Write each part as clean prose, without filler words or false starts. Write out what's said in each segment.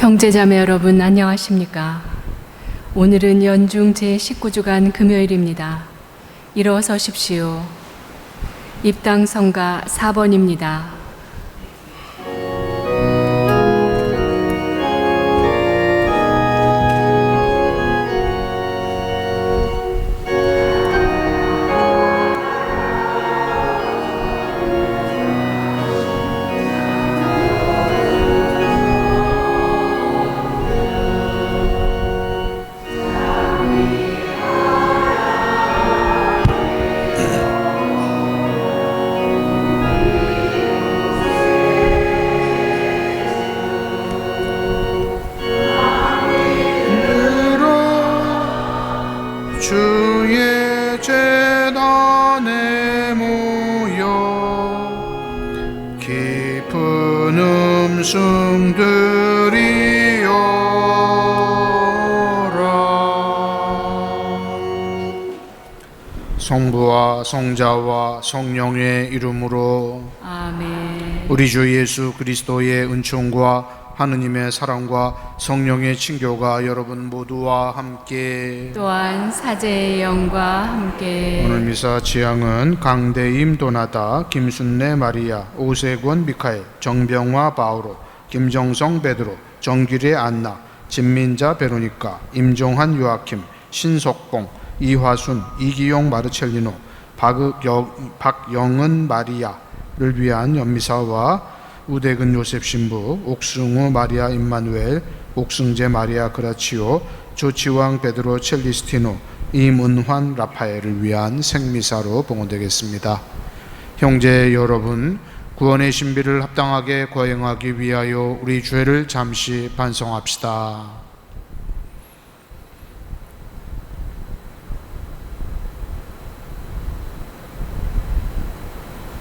형제자매 여러분 안녕하십니까? 오늘은 연중 제19주간 금요일입니다. 일어서십시오. 입당 성가 4번입니다. 주의 재단에 모여 깊은 음성들이여라. 성부와 성자와 성령의 이름으로 아멘. 우리 주 예수 그리스도의 은총과 하느님의 사랑과 성령의 친교가 여러분 모두와 함께 또한 사제의 영과 함께 오늘 미사 지향은 강대임 도나다, 김순례 마리아, 오세권 미카엘, 정병화 바오로, 김정성 베드로, 정길의 안나, 진민자 베로니카, 임종환 요아킴, 신석봉, 이화순, 이기용 마르첼리노, 박영은 마리아를 위한 연미사와 우대근 요셉 신부, 옥승우 마리아 임마누엘, 옥승재 마리아 그라치오, 조치왕 베드로 첼리스티노, 임은환 라파엘을 위한 생미사로 봉헌되겠습니다. 형제 여러분, 구원의 신비를 합당하게 거행하기 위하여 우리 죄를 잠시 반성합시다.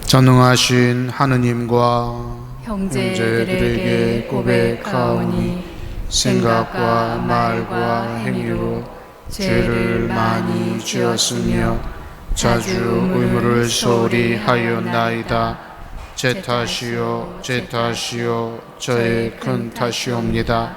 전능하신 하느님과 형제들에게 고백하오니 생각과 말과 행위로 죄를 많이 지었으며 자주 의무를 소홀히 하였나이다. 제 탓이요 저의 큰 탓이옵니다.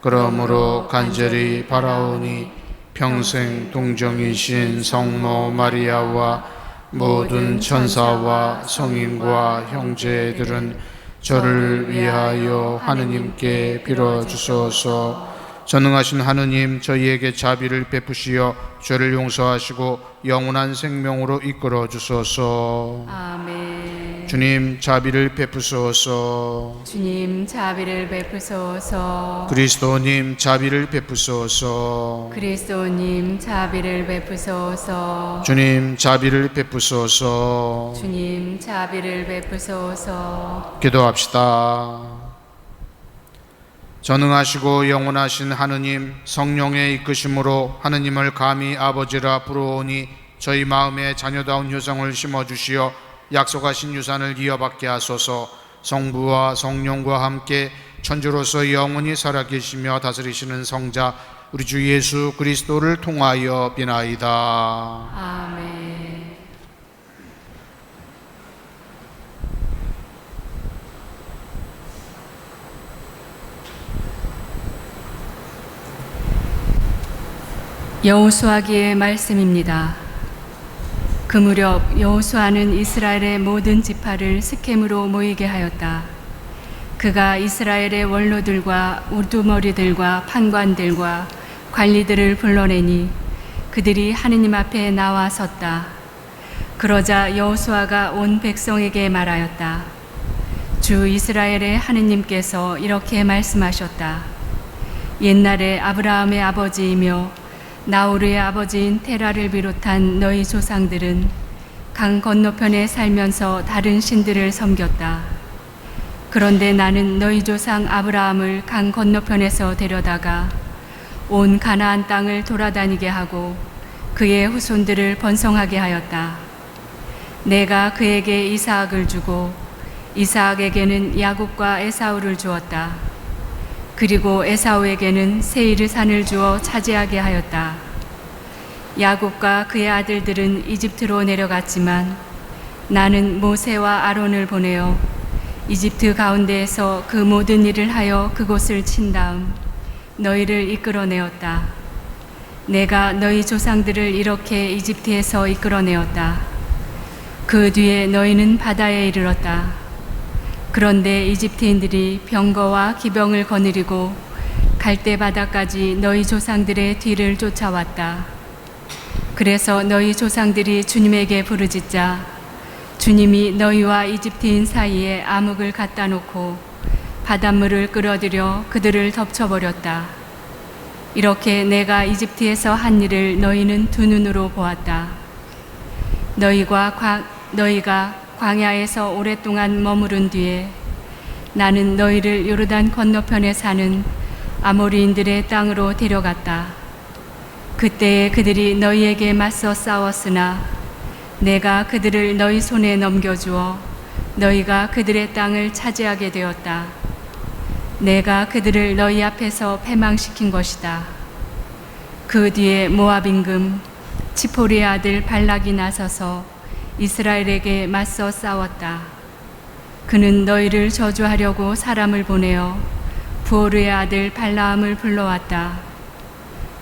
그러므로 간절히 바라오니 평생 동정이신 성모 마리아와 모든 천사와 성인과 형제들은 저를 위하여 하느님께 빌어주소서. 전능하신 하느님, 저희에게 자비를 베푸시어 죄를 용서하시고 영원한 생명으로 이끌어 주소서. 아멘. 주님, 자비를 베푸소서. 주님 자비를 베푸소서. 그리스도님, 자비를 베푸소서. 그리스도님 자비를 베푸소서. 주님, 자비를 베푸소서. 주님 자비를 베푸소서. 기도합시다. 전능하시고 영원하신 하느님, 성령의 이끄심으로 하느님을 감히 아버지라 부르오니 저희 마음에 자녀다운 효성을 심어주시어 약속하신 유산을 이어받게 하소서. 성부와 성령과 함께 천주로서 영원히 살아계시며 다스리시는 성자 우리 주 예수 그리스도를 통하여 비나이다. 아멘. 여호수아기의 말씀입니다. 그 무렵 여호수아는 이스라엘의 모든 지파를 스켐으로 모이게 하였다. 그가 이스라엘의 원로들과 우두머리들과 판관들과 관리들을 불러내니 그들이 하느님 앞에 나와 섰다. 그러자 여호수아가 온 백성에게 말하였다. 주 이스라엘의 하느님께서 이렇게 말씀하셨다. 옛날에 아브라함의 아버지이며 나우르의 아버지인 테라를 비롯한 너희 조상들은 강 건너편에 살면서 다른 신들을 섬겼다. 그런데 나는 너희 조상 아브라함을 강 건너편에서 데려다가 온 가나안 땅을 돌아다니게 하고 그의 후손들을 번성하게 하였다. 내가 그에게 이삭을 주고 이삭에게는 야곱과 에사우를 주었다. 그리고 에사우에게는 세이르 산을 주어 차지하게 하였다. 야곱과 그의 아들들은 이집트로 내려갔지만 나는 모세와 아론을 보내어 이집트 가운데에서 그 모든 일을 하여 그곳을 친 다음 너희를 이끌어내었다. 내가 너희 조상들을 이렇게 이집트에서 이끌어내었다. 그 뒤에 너희는 바다에 이르렀다. 그런데 이집트인들이 병거와 기병을 거느리고 갈대 바다까지 너희 조상들의 뒤를 쫓아왔다. 그래서 너희 조상들이 주님에게 부르짖자 주님이 너희와 이집트인 사이에 암흑을 갖다 놓고 바닷물을 끌어들여 그들을 덮쳐버렸다. 이렇게 내가 이집트에서 한 일을 너희는 두 눈으로 보았다. 너희가 광야에서 오랫동안 머무른 뒤에 나는 너희를 요르단 건너편에 사는 아모리인들의 땅으로 데려갔다. 그때에 그들이 너희에게 맞서 싸웠으나 내가 그들을 너희 손에 넘겨주어 너희가 그들의 땅을 차지하게 되었다. 내가 그들을 너희 앞에서 패망시킨 것이다. 그 뒤에 모압 임금 치포리의 아들 발락이 나서서 이스라엘에게 맞서 싸웠다. 그는 너희를 저주하려고 사람을 보내어 부오르의 아들 발라함을 불러왔다.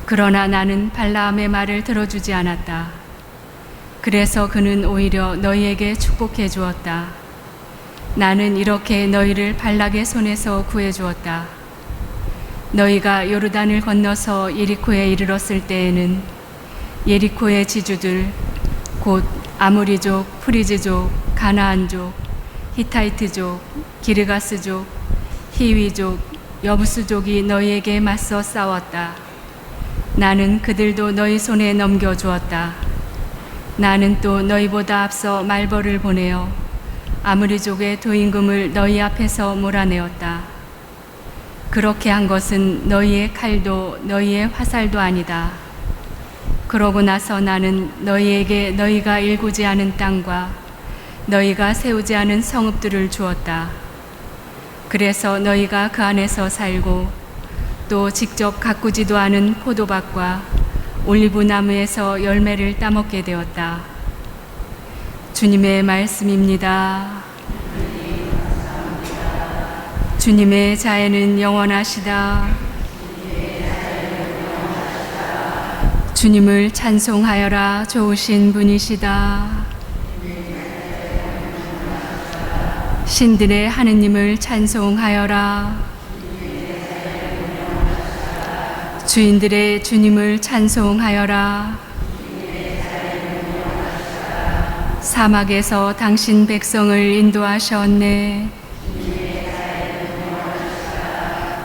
그러나 나는 발라함의 말을 들어주지 않았다. 그래서 그는 오히려 너희에게 축복해 주었다. 나는 이렇게 너희를 발락의 손에서 구해 주었다. 너희가 요르단을 건너서 예리코에 이르렀을 때에는 예리코의 지주들 곧 아모리족, 프리즈족, 가나안족, 히타이트족, 기르가스족, 히위족, 여부스족이 너희에게 맞서 싸웠다. 나는 그들도 너희 손에 넘겨주었다. 나는 또 너희보다 앞서 말벌을 보내어 아모리족의 두 임금을 너희 앞에서 몰아내었다. 그렇게 한 것은 너희의 칼도 너희의 화살도 아니다. 그러고 나서 나는 너희에게 너희가 일구지 않은 땅과 너희가 세우지 않은 성읍들을 주었다. 그래서 너희가 그 안에서 살고 또 직접 가꾸지도 않은 포도밭과 올리브 나무에서 열매를 따먹게 되었다. 주님의 말씀입니다. 주님의 자애는 영원하시다. 주님을 찬송하여라. 좋으신 분이시다. 신들의 하느님을 찬송하여라. 주인들의 주님을 찬송하여라. 사막에서 당신 백성을 인도하셨네.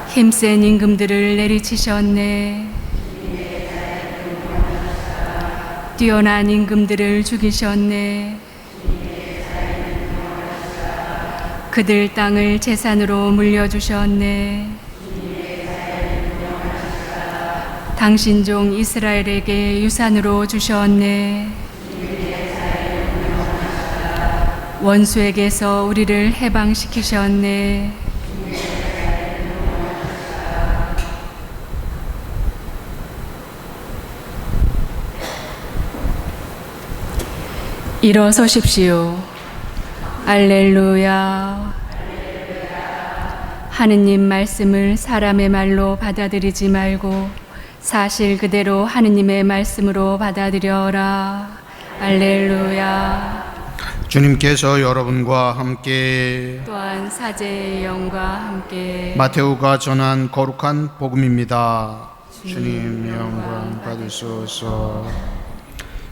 힘센 임금들을 내리치셨네. 뛰어난 임금들을 죽이셨네. 그들 땅을 재산으로 물려주셨네. 당신 종 이스라엘에게 유산으로 주셨네. 원수에게서 우리를 해방시키셨네. 일어서십시오. 알렐루야. 하느님 말씀을 사람의 말로 받아들이지 말고 사실 그대로 하느님의 말씀으로 받아들여라. 알렐루야. 주님께서 여러분과 함께 또한 사제의 영과 함께 마테오가 전한 거룩한 복음입니다. 주님 영광 받으소서.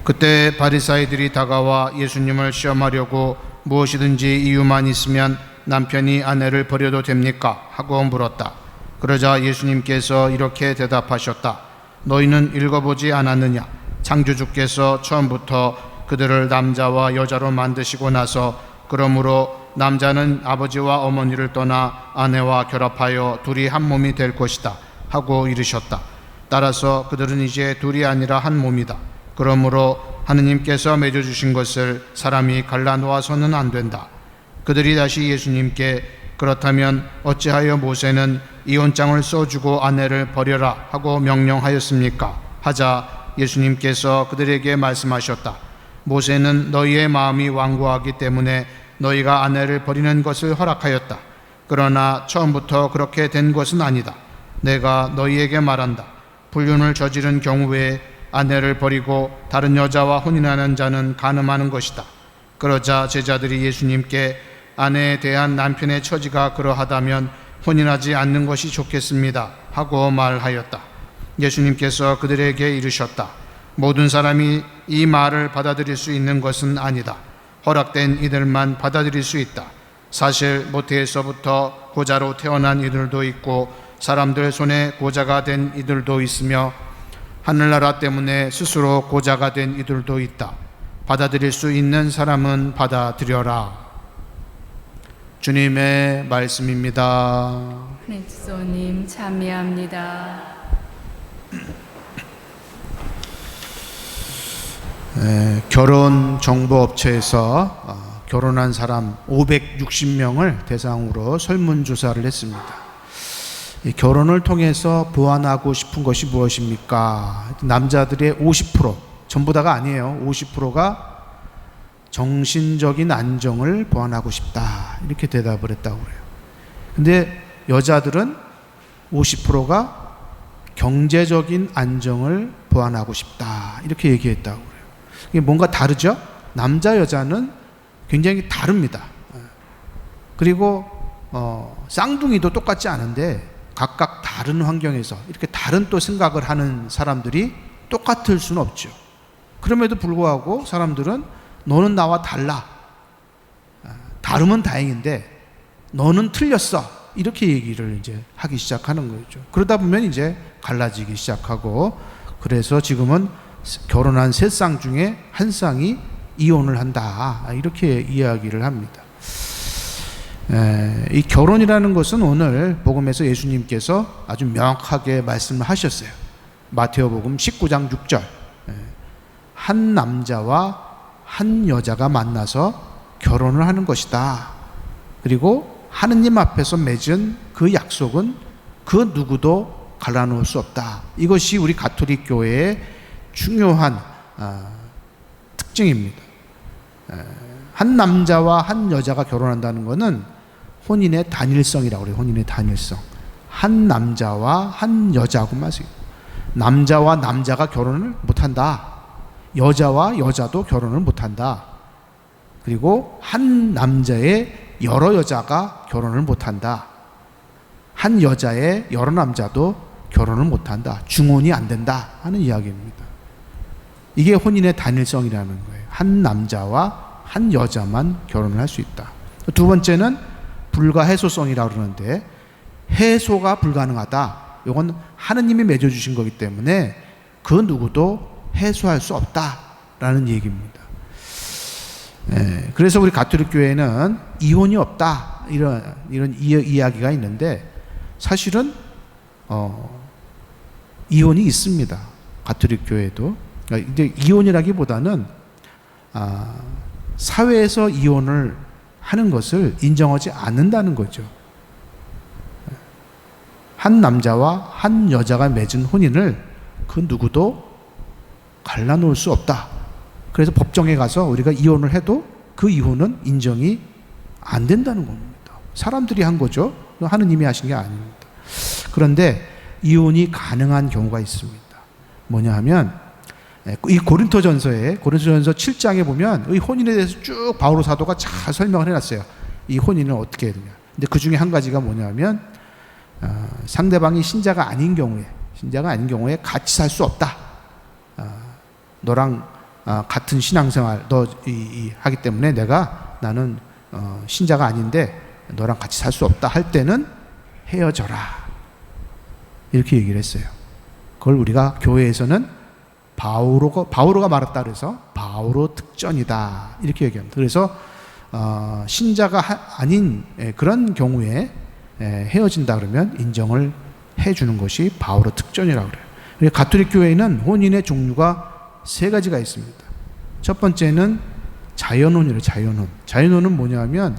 그때 바리사이들이 다가와 예수님을 시험하려고 무엇이든지 이유만 있으면 남편이 아내를 버려도 됩니까? 하고 물었다. 그러자 예수님께서 이렇게 대답하셨다. 너희는 읽어보지 않았느냐? 창조주께서 처음부터 그들을 남자와 여자로 만드시고 나서 그러므로 남자는 아버지와 어머니를 떠나 아내와 결합하여 둘이 한 몸이 될 것이다 하고 이르셨다. 따라서 그들은 이제 둘이 아니라 한 몸이다. 그러므로 하느님께서 맺어주신 것을 사람이 갈라놓아서는 안 된다. 그들이 다시 예수님께 그렇다면 어찌하여 모세는 이혼장을 써주고 아내를 버려라 하고 명령하였습니까? 하자 예수님께서 그들에게 말씀하셨다. 모세는 너희의 마음이 완고하기 때문에 너희가 아내를 버리는 것을 허락하였다. 그러나 처음부터 그렇게 된 것은 아니다. 내가 너희에게 말한다. 불륜을 저지른 경우에 아내를 버리고 다른 여자와 혼인하는 자는 간음하는 것이다. 그러자 제자들이 예수님께 아내에 대한 남편의 처지가 그러하다면 혼인하지 않는 것이 좋겠습니다 하고 말하였다. 예수님께서 그들에게 이르셨다. 모든 사람이 이 말을 받아들일 수 있는 것은 아니다. 허락된 이들만 받아들일 수 있다. 사실 모태에서부터 고자로 태어난 이들도 있고 사람들 손에 고자가 된 이들도 있으며 하늘나라 때문에 스스로 고자가 된 이들도 있다. 받아들일 수 있는 사람은 받아들여라. 주님의 말씀입니다. 그리스도님 참여합니다. 결혼 정보업체에서 결혼한 사람 560명을 대상으로 설문조사를 했습니다. 이 결혼을 통해서 보완하고 싶은 것이 무엇입니까? 남자들의 50%, 전부 다가 아니에요. 50%가 정신적인 안정을 보완하고 싶다, 이렇게 대답을 했다고 그래요. 근데 여자들은 50%가 경제적인 안정을 보완하고 싶다, 이렇게 얘기했다고 그래요. 이게 뭔가 다르죠? 남자 여자는 굉장히 다릅니다. 그리고 쌍둥이도 똑같지 않은데 각각 다른 환경에서 이렇게 다른 또 생각을 하는 사람들이 똑같을 수는 없죠. 그럼에도 불구하고 사람들은 너는 나와 달라, 다르면 다행인데 너는 틀렸어, 이렇게 얘기를 이제 하기 시작하는 거죠. 그러다 보면 이제 갈라지기 시작하고, 그래서 지금은 결혼한 3쌍 중에 1쌍이 이혼을 한다, 이렇게 이야기를 합니다. 이 결혼이라는 것은 오늘 복음에서 예수님께서 아주 명확하게 말씀을 하셨어요. 마태오복음 19장 6절, 한 남자와 한 여자가 만나서 결혼을 하는 것이다. 그리고 하느님 앞에서 맺은 그 약속은 그 누구도 갈라놓을 수 없다. 이것이 우리 가톨릭 교회의 중요한 특징입니다. 한 남자와 한 여자가 결혼한다는 것은 혼인의 단일성이라고 그래요. 혼인의 단일성. 한 남자와 한 여자하고 마세요. 남자와 남자가 결혼을 못한다. 여자와 여자도 결혼을 못한다. 그리고 한 남자의 여러 여자가 결혼을 못한다. 한 여자의 여러 남자도 결혼을 못한다. 중혼이 안 된다 하는 이야기입니다. 이게 혼인의 단일성이라는 거예요. 한 남자와 한 여자만 결혼을 할 수 있다. 두 번째는 불가해소성이라고 그러는데, 해소가 불가능하다. 이건 하느님이 맺어주신 거기 때문에 그 누구도 해소할 수 없다라는 얘기입니다. 그래서 우리 가톨릭 교회는 이혼이 없다, 이런 이야기가 있는데, 사실은 이혼이 있습니다. 가톨릭 교회도. 근데 이혼이라기보다는 사회에서 이혼을 하는 것을 인정하지 않는다는 거죠. 한 남자와 한 여자가 맺은 혼인을 그 누구도 갈라놓을 수 없다. 그래서 법정에 가서 우리가 이혼을 해도 그 이혼은 인정이 안 된다는 겁니다. 사람들이 한 거죠. 하느님이 하신 게 아닙니다. 그런데 이혼이 가능한 경우가 있습니다. 뭐냐 하면, 이 고린토전서 7장에 보면 이 혼인에 대해서 쭉 바오로 사도가 잘 설명을 해놨어요. 이 혼인은 어떻게 해야 되냐. 근데 그 중에 한 가지가 뭐냐면, 상대방이 신자가 아닌 경우에 같이 살 수 없다. 너랑 같은 신앙생활 하기 때문에 나는 신자가 아닌데 너랑 같이 살 수 없다 할 때는 헤어져라, 이렇게 얘기를 했어요. 그걸 우리가 교회에서는 바오로가 말했다 그래서 바오로 특전이다, 이렇게 얘기합니다. 그래서 신자가 아닌 그런 경우에 헤어진다 그러면 인정을 해주는 것이 바오로 특전이라고 그래요. 가톨릭 교회에는 혼인의 종류가 3가지가 있습니다. 첫 번째는 자연혼이래요. 자연혼은 뭐냐면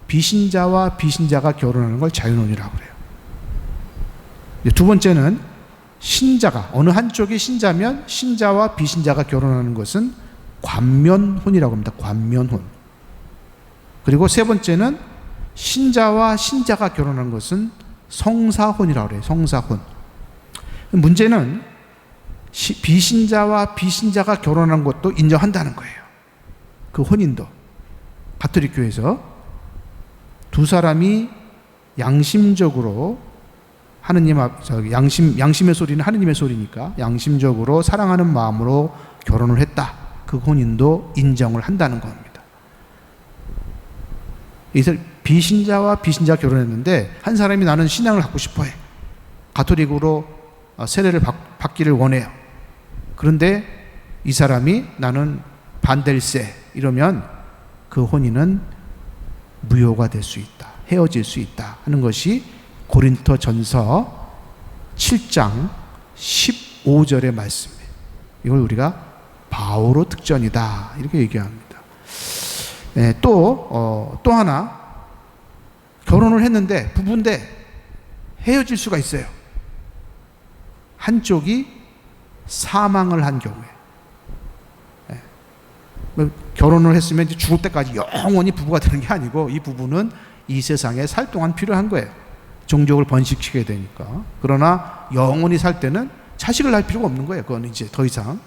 비신자와 비신자가 결혼하는 걸 자연혼이라고 그래요. 두 번째는 신자가, 어느 한쪽이 신자면 신자와 비신자가 결혼하는 것은 관면혼이라고 합니다. 관면혼. 그리고 세 번째는 신자와 신자가 결혼한 것은 성사혼이라고 그래요. 성사혼. 문제는 비신자와 비신자가 결혼한 것도 인정한다는 거예요. 그 혼인도. 가톨릭 교회에서 두 사람이 양심적으로 양심의 소리는 하느님의 소리니까 양심적으로 사랑하는 마음으로 결혼을 했다. 그 혼인도 인정을 한다는 겁니다. 이제 비신자와 비신자가 결혼했는데 한 사람이 나는 신앙을 갖고 싶어해. 가톨릭으로 세례를 받기를 원해요. 그런데 이 사람이 나는 반댈세 이러면 그 혼인은 무효가 될 수 있다. 헤어질 수 있다 하는 것이 고린토전서 7장 15절의 말씀이에요. 이걸 우리가 바오로 특전이다 이렇게 얘기합니다. 또 하나 결혼을 했는데 부부인데 헤어질 수가 있어요. 한쪽이 사망을 한 경우에 결혼을 했으면 이제 죽을 때까지 영원히 부부가 되는 게 아니고 이 부부는 이 세상에 살 동안 필요한 거예요. 종족을 번식시켜야 되니까. 그러나 영원히 살 때는 자식을 낳을 필요가 없는 거예요. 그건 이제 더 이상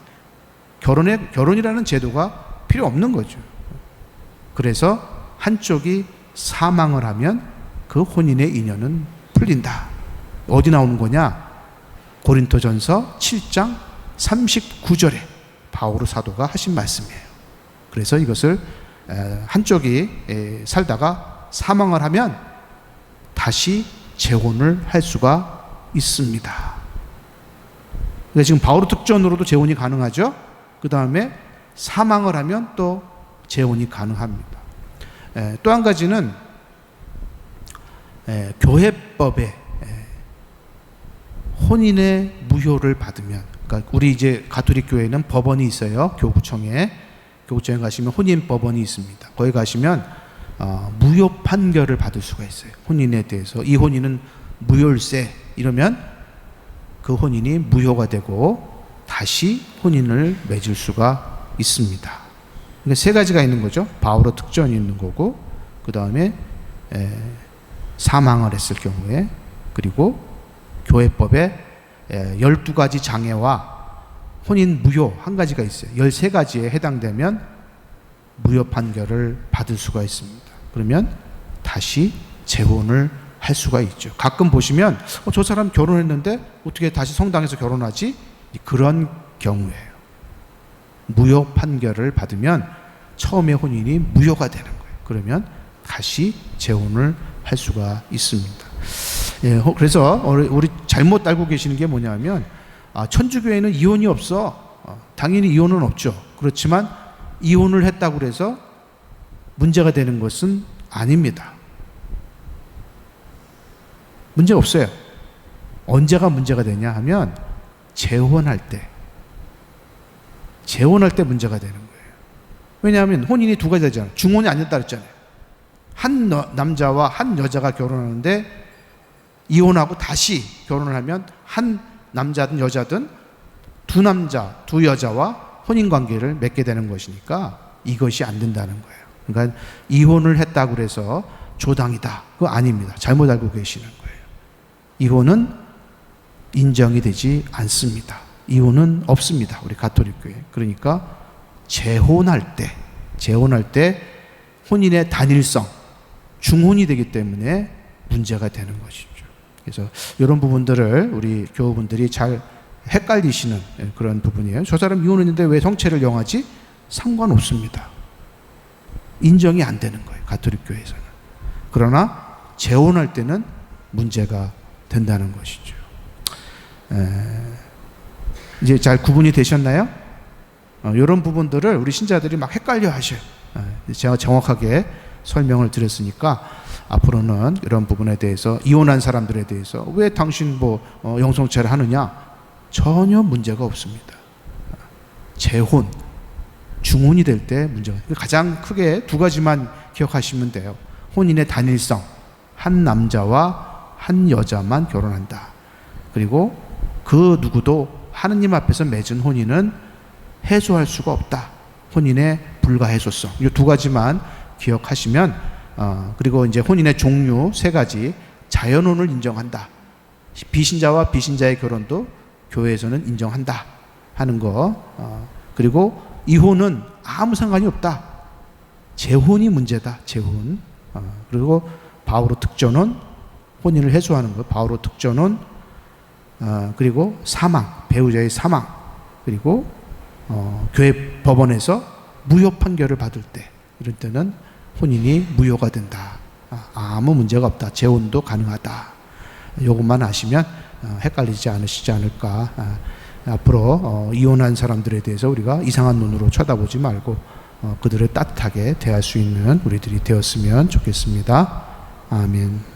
결혼이라는 제도가 필요 없는 거죠. 그래서 한쪽이 사망을 하면 그 혼인의 인연은 풀린다. 어디 나오는 거냐? 고린토전서 7장 39절에 바오로 사도가 하신 말씀이에요. 그래서 이것을 한쪽이 살다가 사망을 하면 다시 재혼을 할 수가 있습니다. 그러니까 지금 바오로 특전으로도 재혼이 가능하죠. 그 다음에 사망을 하면 또 재혼이 가능합니다. 또 한 가지는 교회법에 혼인의 무효를 받으면, 그러니까 우리 이제 가톨릭 교회는 법원이 있어요. 교구청에 가시면 혼인 법원이 있습니다. 거기 가시면 무효 판결을 받을 수가 있어요. 혼인에 대해서 이 혼인은 무효일세 이러면 그 혼인이 무효가 되고 다시 혼인을 맺을 수가 있습니다. 그러니까 세 가지가 있는 거죠. 바오로 특전이 있는 거고, 그 다음에 사망을 했을 경우에, 그리고 교회법에 12가지 장애와 혼인 무효 한 가지가 있어요. 13가지에 해당되면 무효 판결을 받을 수가 있습니다. 그러면 다시 재혼을 할 수가 있죠. 가끔 보시면 저 사람 결혼했는데 어떻게 다시 성당에서 결혼하지? 그런 경우예요. 무효 판결을 받으면 처음에 혼인이 무효가 되는 거예요. 그러면 다시 재혼을 할 수가 있습니다. 그래서 우리 잘못 알고 계시는 게 뭐냐면 천주교회는 이혼이 없어. 당연히 이혼은 없죠. 그렇지만 이혼을 했다고 해서 문제가 되는 것은 아닙니다. 문제 없어요. 언제가 문제가 되냐 하면 재혼할 때 문제가 되는 거예요. 왜냐하면 혼인이 두 가지 되잖아요. 중혼이 안 됐다 그랬잖아요. 한 남자와 한 여자가 결혼하는데 이혼하고 다시 결혼을 하면 한 남자든 여자든 두 남자, 두 여자와 혼인관계를 맺게 되는 것이니까 이것이 안 된다는 거예요. 그러니까 이혼을 했다고 해서 조당이다. 그거 아닙니다. 잘못 알고 계시는 거예요. 이혼은 인정이 되지 않습니다. 이혼은 없습니다. 우리 가톨릭 교회. 그러니까 재혼할 때 혼인의 단일성, 중혼이 되기 때문에 문제가 되는 것이죠. 그래서 이런 부분들을 우리 교우분들이 잘 헷갈리시는 그런 부분이에요. 저 사람 이혼했는데 왜 성체를 영하지? 상관없습니다. 인정이 안 되는 거예요. 가톨릭 교회에서는. 그러나 재혼할 때는 문제가 된다는 것이죠. 이제 잘 구분이 되셨나요? 이런 부분들을 우리 신자들이 막 헷갈려 하셔요. 제가 정확하게 설명을 드렸으니까 앞으로는 이런 부분에 대해서 이혼한 사람들에 대해서 왜 당신 영성체를 하느냐? 전혀 문제가 없습니다. 재혼, 중혼이 될 때 문제가, 가장 크게 두 가지만 기억하시면 돼요. 혼인의 단일성, 한 남자와 한 여자만 결혼한다. 그리고 그 누구도 하느님 앞에서 맺은 혼인은 해소할 수가 없다. 혼인의 불가해소성. 이 두 가지만 기억하시면 그리고 이제 혼인의 종류 세 가지 자연혼을 인정한다. 비신자와 비신자의 결혼도 교회에서는 인정한다 하는 거. 그리고 이혼은 아무 상관이 없다. 재혼이 문제다. 재혼. 그리고 바오로 특전혼, 혼인을 해소하는 것. 바오로 특전혼. 그리고 사망, 배우자의 사망. 그리고 교회 법원에서 무효 판결을 받을 때, 이럴 때는 혼인이 무효가 된다. 아무 문제가 없다. 재혼도 가능하다. 이것만 아시면 헷갈리지 않으시지 않을까. 앞으로 이혼한 사람들에 대해서 우리가 이상한 눈으로 쳐다보지 말고 그들을 따뜻하게 대할 수 있는 우리들이 되었으면 좋겠습니다. 아멘.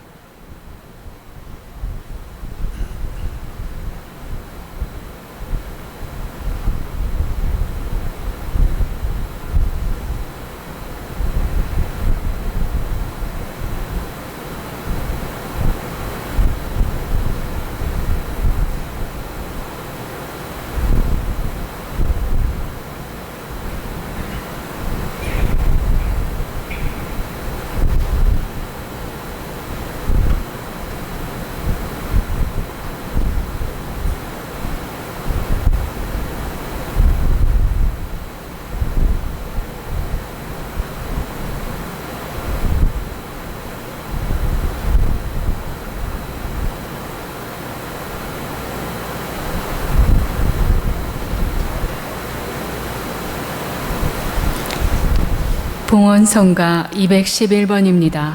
봉헌성가 211번입니다.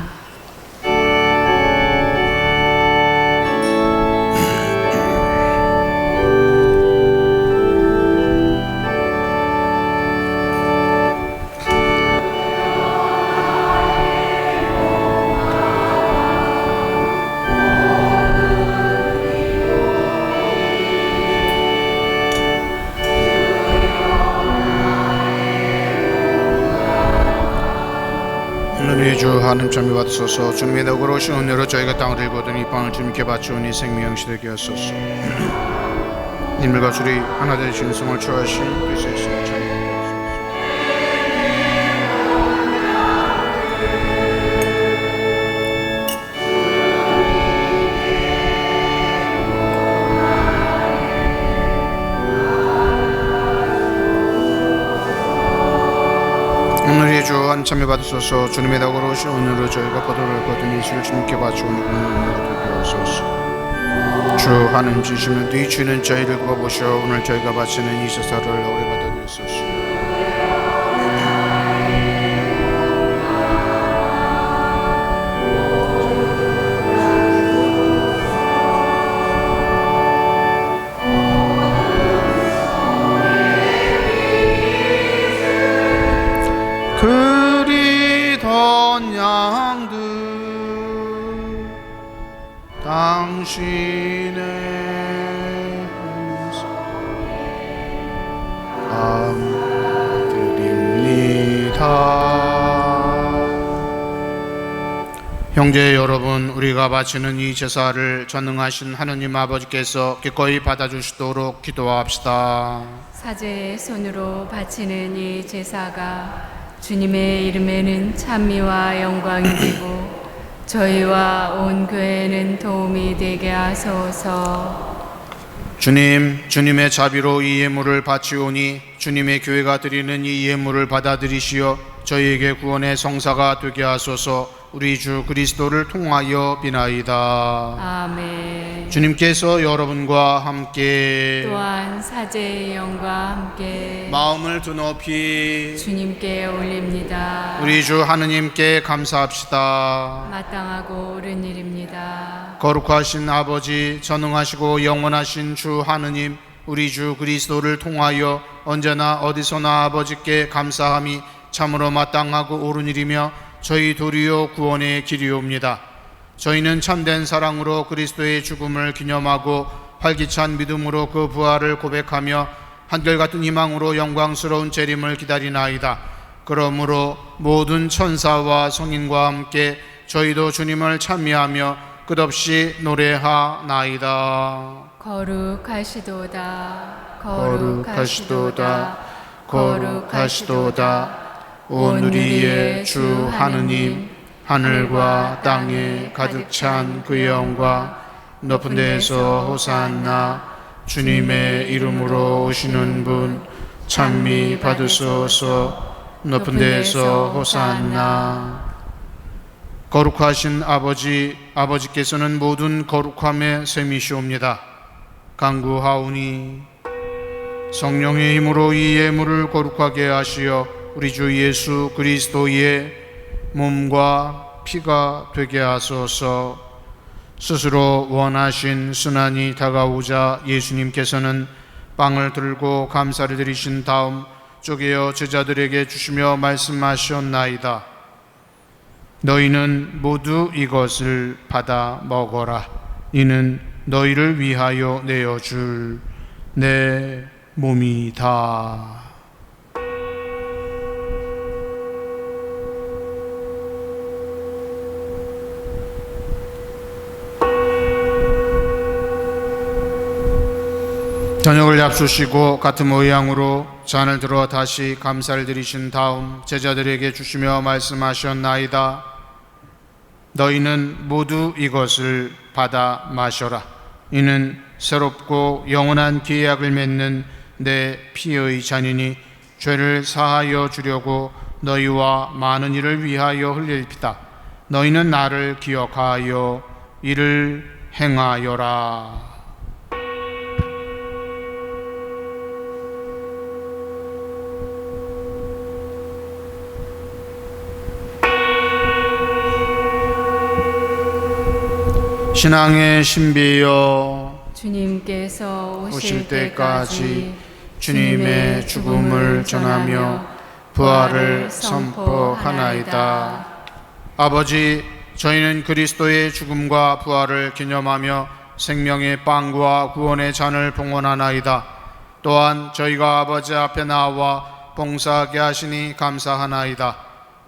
오늘의 주 하나님 참여 받으소서. 주님의 덕으로 오신 은혜로 저희가 땅을 일거든 이 빵을 주님께 바치오니 생명시 되게 하소서. 님들과 주리 하나 되신 성을 초하신 그리스도의 성을 참여 오늘의 주 하나님 참여 받으소서. 주님의 덕으로 오신 오늘로 저희가 포도를 거둔 이슬을 주님께 바치오니 은혜가 되게 하소서. 주 하나님 주시면 네 주는 저희를 구워보시어 오늘 저희가 바치는 이 제사를 오래 받아주소서. 그리던 양들 당신의 감드립니다. 형제 여러분, 우리가 바치는 이 제사를 전능하신 하느님 아버지께서 기꺼이 받아주시도록 기도합시다. 사제의 손으로 바치는 이 제사가 주님의 이름에는 찬미와 영광이 되고 저희와 온 교회는 도움이 되게 하소서. 주님의 자비로 이 예물을 바치오니 주님의 교회가 드리는 이 예물을 받아들이시어 저희에게 구원의 성사가 되게 하소서. 우리 주 그리스도를 통하여 비나이다. 아멘. 주님께서 여러분과 함께 또한 사제의 영과 함께 마음을 드높이 주님께 올립니다. 우리 주 하느님께 감사합시다. 마땅하고 옳은 일입니다. 거룩하신 아버지, 전능하시고 영원하신 주 하느님, 우리 주 그리스도를 통하여 언제나 어디서나 아버지께 감사함이 참으로 마땅하고 옳은 일이며 저희 도리어 구원의 길이옵니다. 저희는 참된 사랑으로 그리스도의 죽음을 기념하고 활기찬 믿음으로 그 부활을 고백하며 한결같은 희망으로 영광스러운 재림을 기다리나이다. 그러므로 모든 천사와 성인과 함께 저희도 주님을 찬미하며 끝없이 노래하나이다. 거룩하시도다. 거룩하시도다. 거룩하시도다. 온 우리의 주 하느님, 하늘과 땅에 가득 찬 그 영광, 높은 데서 호산나. 주님의 이름으로 오시는 분 찬미 받으소서. 높은 데서 호산나. 거룩하신 아버지, 아버지께서는 모든 거룩함의 셈이시옵니다. 간구하오니 성령의 힘으로 이 예물을 거룩하게 하시어 우리 주 예수 그리스도의 몸과 피가 되게 하소서. 스스로 원하신 순환이 다가오자 예수님께서는 빵을 들고 감사를 드리신 다음 쪼개어 제자들에게 주시며 말씀하셨나이다. 너희는 모두 이것을 받아 먹어라. 이는 너희를 위하여 내어줄 내 몸이다. 저녁을 잡수시고 같은 모양으로 잔을 들어 다시 감사를 드리신 다음 제자들에게 주시며 말씀하셨나이다. 너희는 모두 이것을 받아 마셔라. 이는 새롭고 영원한 계약을 맺는 내 피의 잔이니 죄를 사하여 주려고 너희와 많은 이를 위하여 흘릴 피다. 너희는 나를 기억하여 이를 행하여라. 신앙의 신비여, 주님께서 오실 오실 때까지 때까지 주님의 죽음을 전하며 부활을 선포하나이다. 아버지, 저희는 그리스도의 죽음과 부활을 기념하며 생명의 빵과 구원의 잔을 봉헌하나이다. 또한 저희가 아버지 앞에 나와 봉사하게 하시니 감사하나이다.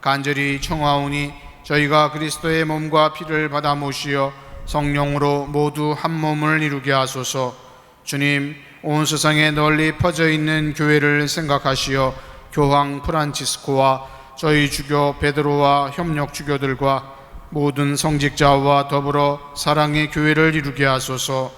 간절히 청하오니 저희가 그리스도의 몸과 피를 받아 모시어 성령으로 모두 한 몸을 이루게 하소서. 주님, 온 세상에 널리 퍼져 있는 교회를 생각하시어 교황 프란치스코와 저희 주교 베드로와 협력 주교들과 모든 성직자와 더불어 사랑의 교회를 이루게 하소서.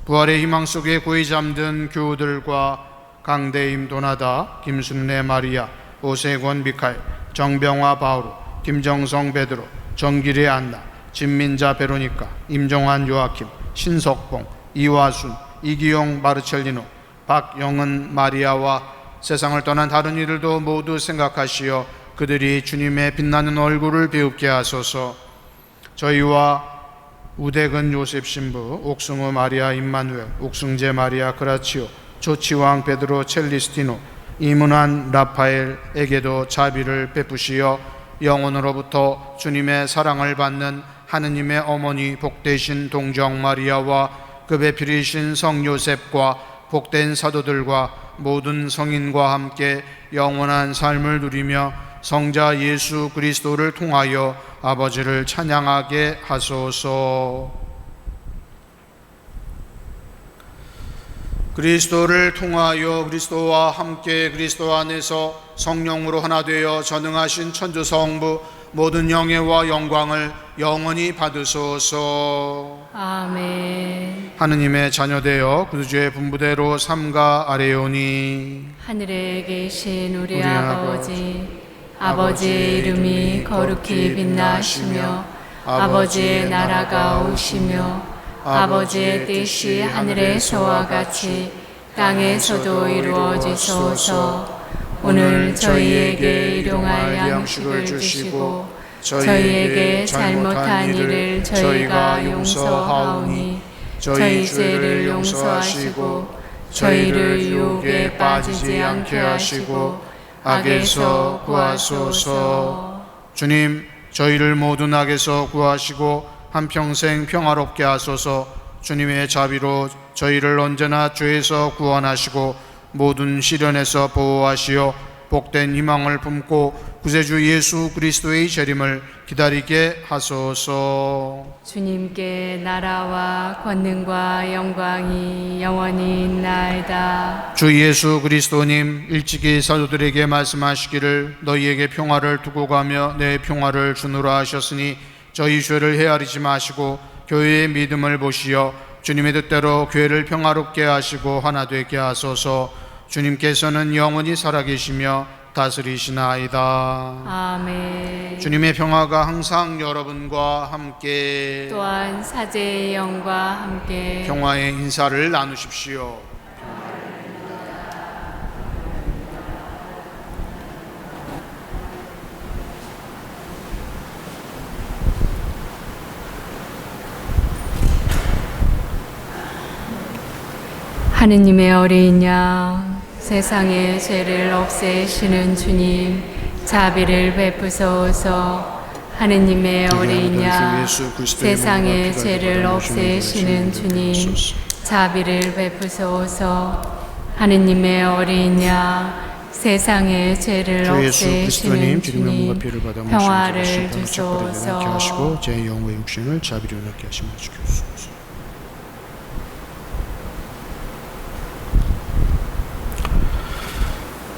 부활의 희망 속에 고이 잠든 교우들과 강대임 도나다, 김순례 마리아, 오세권 미카엘, 정병화 바오로, 김정성 베드로, 정길의 안나, 진민자 베로니카, 임종환 요아킴, 신석봉, 이화순, 이기용 마르첼리노, 박영은 마리아와 세상을 떠난 다른 이들도 모두 생각하시어 그들이 주님의 빛나는 얼굴을 배웁게 하소서. 저희와 우대근 요셉 신부, 옥승우 마리아 임마누엘, 옥승재 마리아 그라치오, 조치왕 베드로 첼리스티노, 이문환 라파엘에게도 자비를 베푸시어 영혼으로부터 주님의 사랑을 받는 하느님의 어머니 복되신 동정 마리아와 그 배필이신 성 요셉과 복된 사도들과 모든 성인과 함께 영원한 삶을 누리며 성자 예수 그리스도를 통하여 아버지를 찬양하게 하소서. 그리스도를 통하여 그리스도와 함께 그리스도 안에서 성령으로 하나 되어 전능하신 천주 성부 모든 영예와 영광을 영원히 받으소서. 아멘. 하느님의 자녀되어 구주의 분부대로 삼가 아뢰오니 하늘에 계신 우리 우리 아버지, 아버지의 이름이 거룩히 빛나시며 아버지의 나라가 오시며 아버지의 뜻이 하늘에서와 같이 땅에서도 이루어지소서. 오늘 저희에게 일용할 양식을 주시고 저희에게 잘못한 일을 저희가 용서하오니 저희 죄를 용서하시고 저희를 유혹에 빠지지 않게 하시고 악에서 구하소서. 주님, 저희를 모든 악에서 구하시고 한평생 평화롭게 하소서. 주님의 자비로 저희를 언제나 죄에서 구원하시고 모든 시련에서 보호하시어 복된 희망을 품고 구세주 예수 그리스도의 재림을 기다리게 하소서. 주님께 나라와 권능과 영광이 영원히 있나이다. 주 예수 그리스도님 일찍이 사도들에게 말씀하시기를 너희에게 평화를 두고 가며 내 평화를 주노라 하셨으니 저희 죄를 헤아리지 마시고 교회의 믿음을 보시어 주님의 뜻대로 교회를 평화롭게 하시고 하나 되게 하소서. 주님께서는 영원히 살아계시며 다스리시나이다. 아멘. 주님의 평화가 항상 여러분과 함께 또한 사제의 영과 함께 평화의 인사를 나누십시오. 하느님의 어린 양, 세상의 죄를 없애시는 주님, 자비를 베푸소서. 하느님의 어린 양, 세상의 죄를 없애시는 주님, 자비를 베푸소서. 하느님의 어린 양, 세상의 죄를 없애시는 주님, 평화를 주소서. 하시고 제 영의 육신을 자비로 얻게 하시며 주옵소서.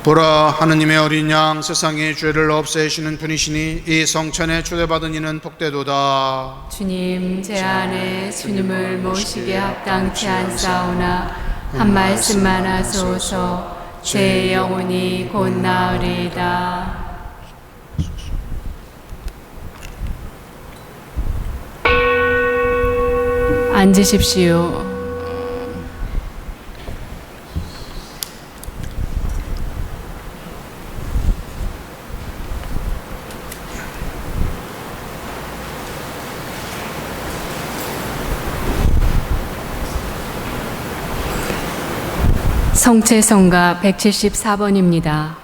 보라, 하느님의 어린 양, 세상의 죄를 없애시는 분이시니 이 성천에 초대받은 이는 복되도다. 주님, 제 안에 주님을 모시기에 합당치 않사오나 한 말씀만 하소서. 제 영혼이 곧 나으리이다. 앉으십시오. 성체성가 174번입니다.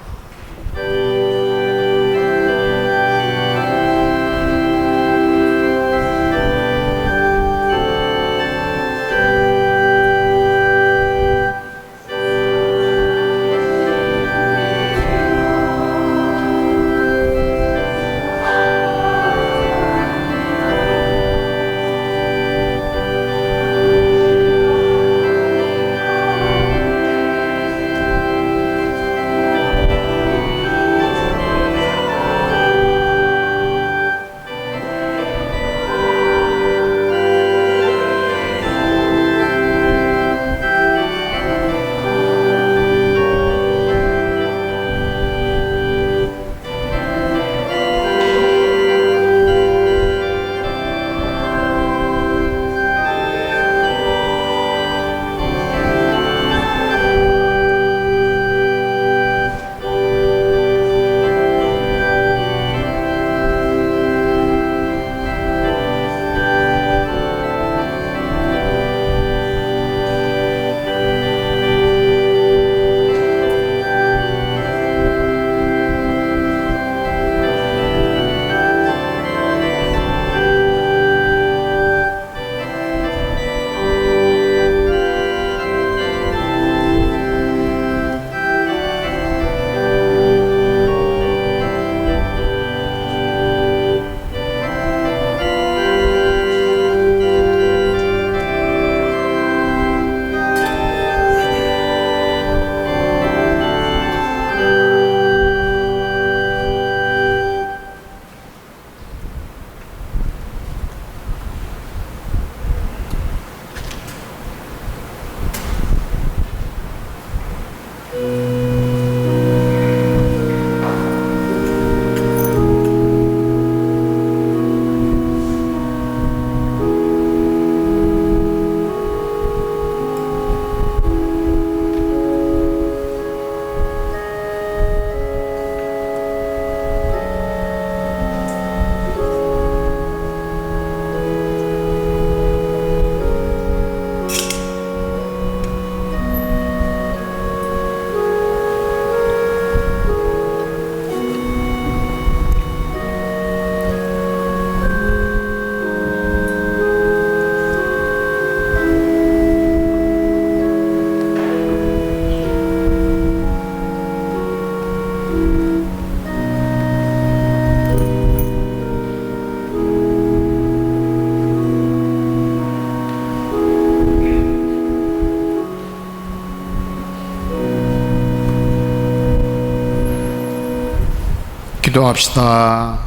기도합시다.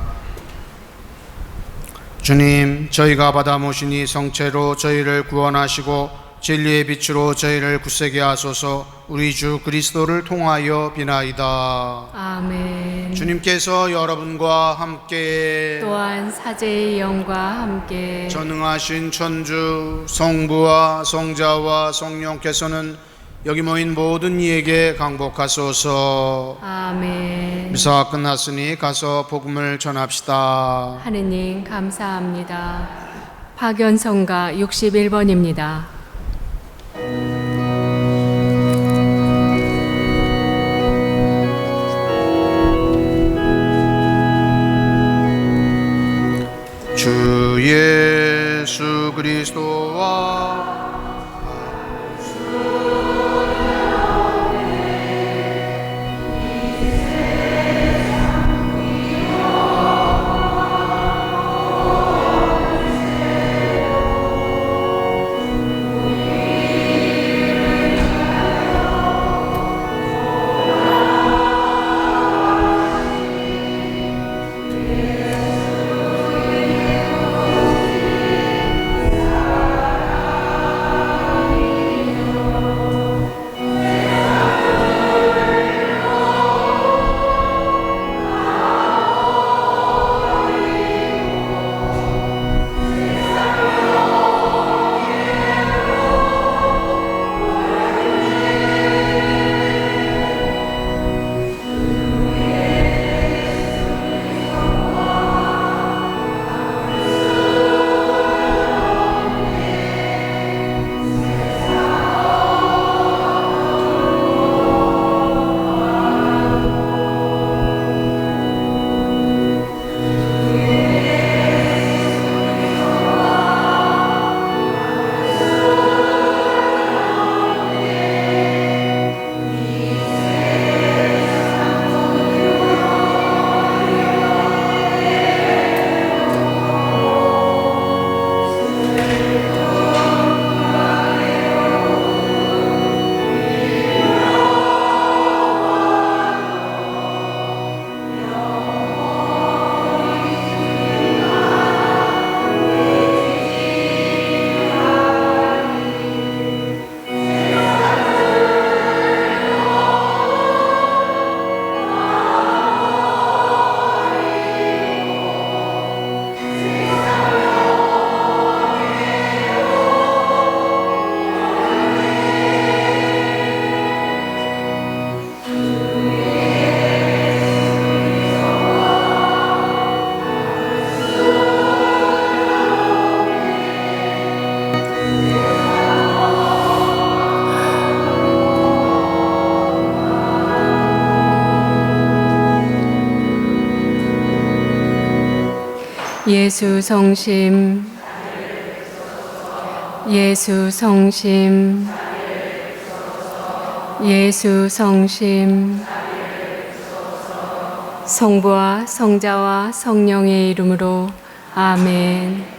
주님, 저희가 받아 모시니 성체로 저희를 구원하시고 진리의 빛으로 저희를 굳세게 하소서. 우리 주 그리스도를 통하여 비나이다. 아멘. 주님께서 여러분과 함께 또한 사제의 영과 함께 전능하신 천주 성부와 성자와 성령께서는 여기 모인 모든 이에게 강복하소서. 아멘. 미사가 끝났으니 가서 복음을 전합시다. 하느님 감사합니다. 박연성가 61번입니다. 주 예수 그리스도와 예수 성심, 예수 성심, 예수 성심. 성부와 성자와 성령의 이름으로 아멘.